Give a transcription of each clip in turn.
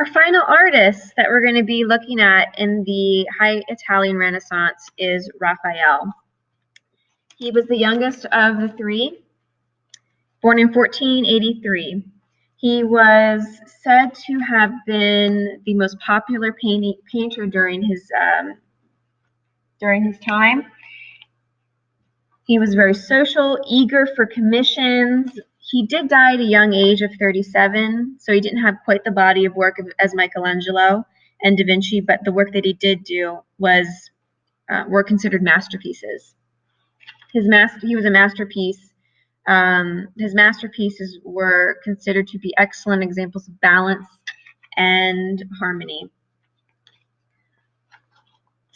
Our final artist that we're going to be looking at in the High Italian Renaissance is Raphael. He was the youngest of the three, born in 1483. He was said to have been the most popular painter during his time. He was very social, eager for commissions. He did die at a young age of 37, so he didn't have quite the body of work as Michelangelo and Da Vinci, but the work that he did do were considered masterpieces. He was a masterpiece. His masterpieces were considered to be excellent examples of balance and harmony.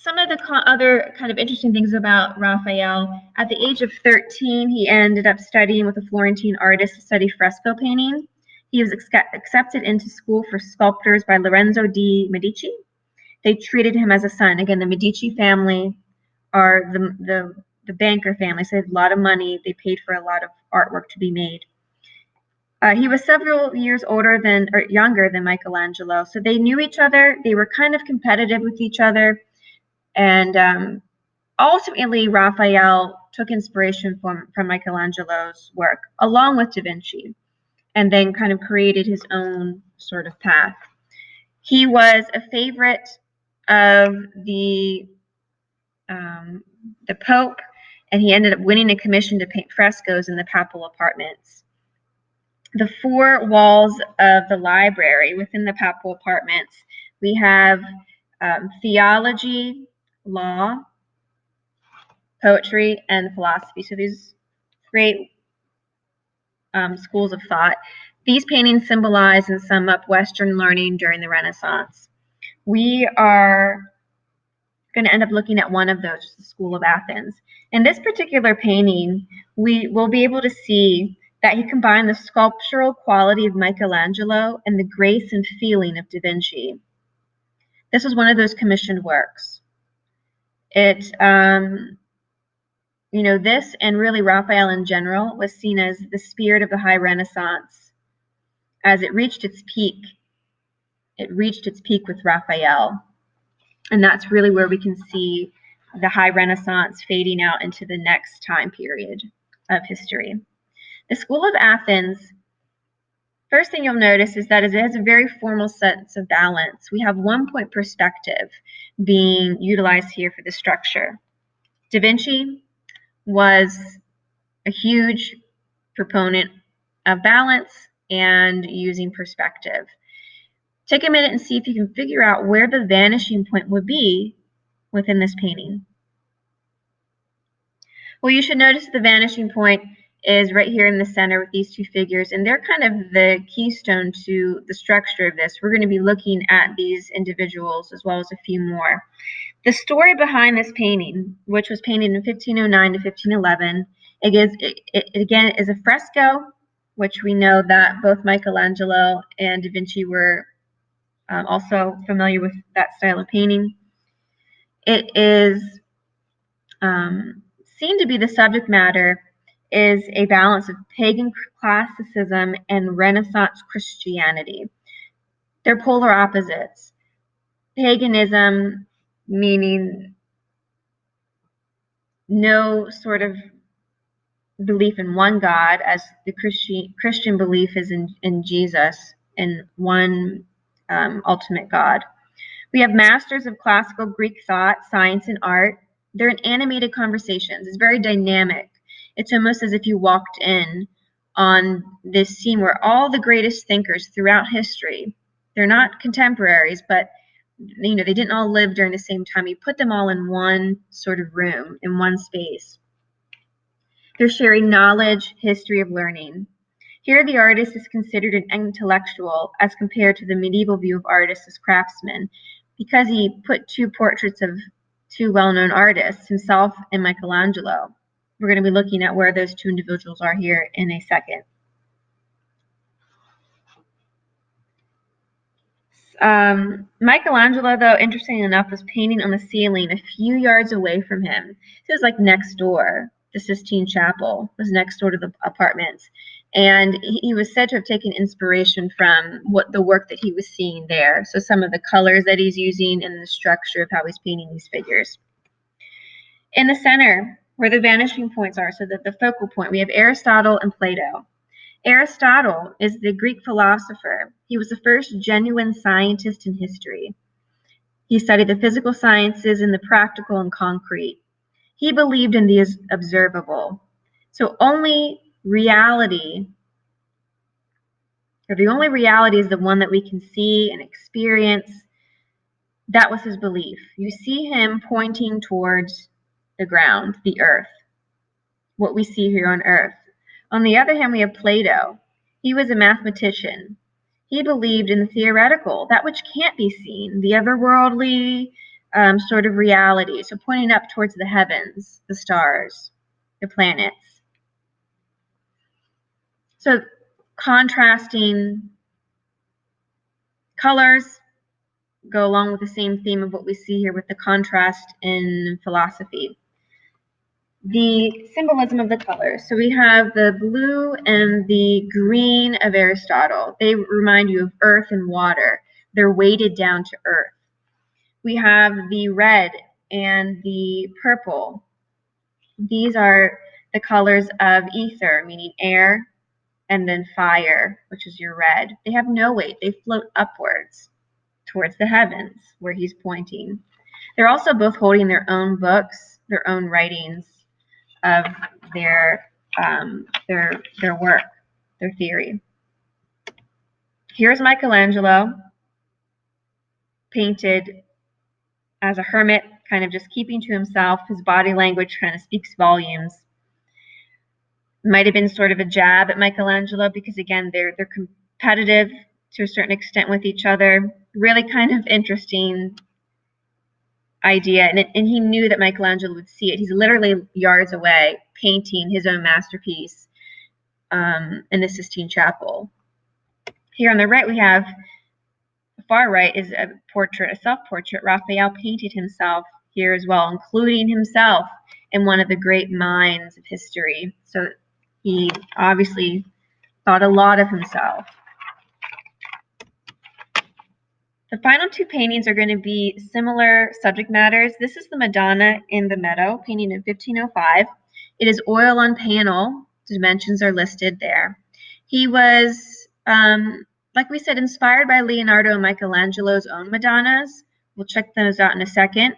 Some of the other kind of interesting things about Raphael, at the age of 13, he ended up studying with a Florentine artist to study fresco painting. He was accepted into school for sculptors by Lorenzo de' Medici. They treated him as a son. Again, the Medici family are the banker family, so they had a lot of money. They paid for a lot of artwork to be made. He was several years younger than Michelangelo, so they knew each other. They were kind of competitive with each other. And ultimately, Raphael took inspiration from Michelangelo's work, along with Da Vinci, and then kind of created his own sort of path. He was a favorite of the Pope, and he ended up winning a commission to paint frescoes in the papal apartments. The four walls of the library within the papal apartments, we have theology, law, poetry, and philosophy. So these great schools of thought. These paintings symbolize and sum up Western learning during the Renaissance. We are going to end up looking at one of those, the School of Athens. In this particular painting, we will be able to see that he combined the sculptural quality of Michelangelo and the grace and feeling of Da Vinci. This was one of those commissioned works. This and really Raphael in general was seen as the spirit of the High Renaissance. As it reached its peak with Raphael. And that's really where we can see the High Renaissance fading out into the next time period of history. The School of Athens, first thing you'll notice is that it has a very formal sense of balance. We have 1-point perspective being utilized here for the structure. Da Vinci was a huge proponent of balance and using perspective. Take a minute and see if you can figure out where the vanishing point would be within this painting. Well, you should notice the vanishing point is right here in the center with these two figures, and they're kind of the keystone to the structure of this. We're going to be looking at these individuals as well as a few more. The story behind this painting, which was painted in 1509 to 1511, again is a fresco, which we know that both Michelangelo and Da Vinci were also familiar with that style of painting. It is seen to be the subject matter is a balance of pagan classicism and Renaissance Christianity. They're polar opposites. Paganism meaning no sort of belief in one God, as the Christian belief is in Jesus, in one ultimate God. We have masters of classical Greek thought, science, and art. They're in animated conversations. It's very dynamic. It's almost as if you walked in on this scene where all the greatest thinkers throughout history, they're not contemporaries, but they didn't all live during the same time. You put them all in one sort of room, in one space. They're sharing knowledge, history of learning. Here, the artist is considered an intellectual as compared to the medieval view of artists as craftsmen, because he put two portraits of two well-known artists, himself and Michelangelo. We're going to be looking at where those two individuals are here in a second. Michelangelo, though, interestingly enough, was painting on the ceiling a few yards away from him. It was like next door. The Sistine Chapel was next door to the apartments. And he was said to have taken inspiration from the work that he was seeing there. So some of the colors that he's using and the structure of how he's painting these figures. In the center, where the vanishing points are, so that the focal point, we have Aristotle and Plato. Aristotle is the Greek philosopher. He was the first genuine scientist in history. He studied the physical sciences and the practical and concrete. He believed in the observable. So only reality, or the only reality, is the one that we can see and experience. That was his belief. You see him pointing towards the ground, the earth, what we see here on earth. On the other hand, we have Plato. He was a mathematician. He believed in the theoretical, that which can't be seen, the otherworldly sort of reality. So pointing up towards the heavens, the stars, the planets. So contrasting colors go along with the same theme of what we see here with the contrast in philosophy. The symbolism of the colors. So we have the blue and the green of Aristotle. They remind you of earth and water. They're weighted down to earth. We have the red and the purple. These are the colors of ether, meaning air, and then fire, which is your red. They have no weight. They float upwards towards the heavens where he's pointing. They're also both holding their own books, their own writings of their work, their theory. Here's Michelangelo, painted as a hermit, kind of just keeping to himself. His body language kind of speaks volumes. Might have been sort of a jab at Michelangelo because, again, they're competitive to a certain extent with each other. Really kind of interesting idea, and he knew that Michelangelo would see it. He's literally yards away painting his own masterpiece in the Sistine Chapel. Here on the right, we have, the far right is a portrait, a self-portrait. Raphael painted himself here as well, including himself in one of the great minds of history. So he obviously thought a lot of himself. The final two paintings are going to be similar subject matters. This is the Madonna in the Meadow, painting in 1505. It is oil on panel. Dimensions are listed there. He was, like we said, inspired by Leonardo and Michelangelo's own Madonnas. We'll check those out in a second.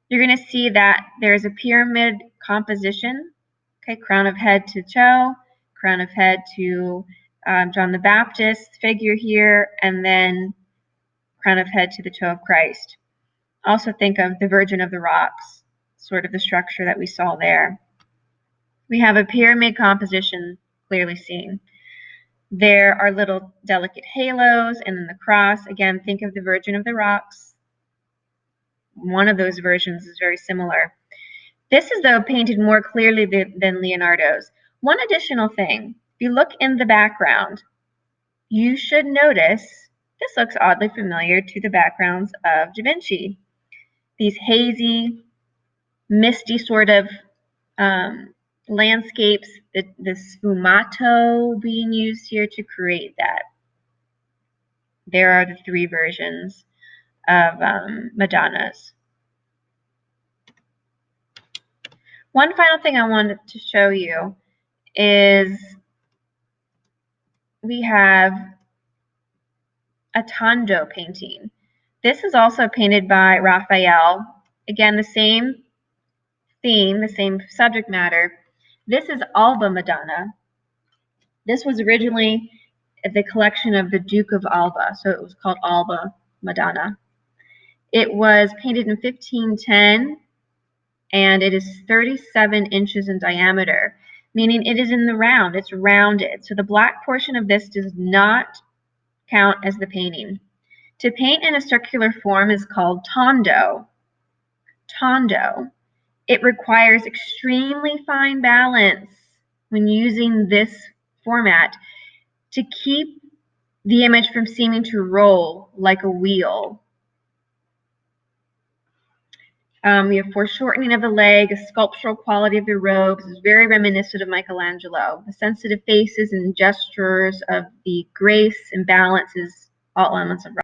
You're going to see that there's a pyramid composition. Okay, crown of head to toe, crown of head to John the Baptist figure here, and then crown of head to the toe of Christ. Also think of the Virgin of the Rocks, sort of the structure that we saw there. We have a pyramid composition clearly seen. There are little delicate halos, and then the cross. Again, think of the Virgin of the Rocks. One of those versions is very similar. This is, though, painted more clearly than Leonardo's. One additional thing, if you look in the background, you should notice this looks oddly familiar to the backgrounds of Da Vinci. These hazy, misty sort of landscapes, the sfumato being used here to create that. There are the three versions of Madonnas. One final thing I wanted to show you is we have a Tondo painting. This is also painted by Raphael. Again, the same theme, the same subject matter. This is Alba Madonna. This was originally the collection of the Duke of Alba, so it was called Alba Madonna. It was painted in 1510, and it is 37 inches in diameter, meaning it is in the round. It's rounded. So the black portion of this does not count as the painting. To paint in a circular form is called tondo. Tondo. It requires extremely fine balance when using this format to keep the image from seeming to roll like a wheel. We have foreshortening of the leg, a sculptural quality of the robes is very reminiscent of Michelangelo. The sensitive faces and gestures of the grace and balance is all elements of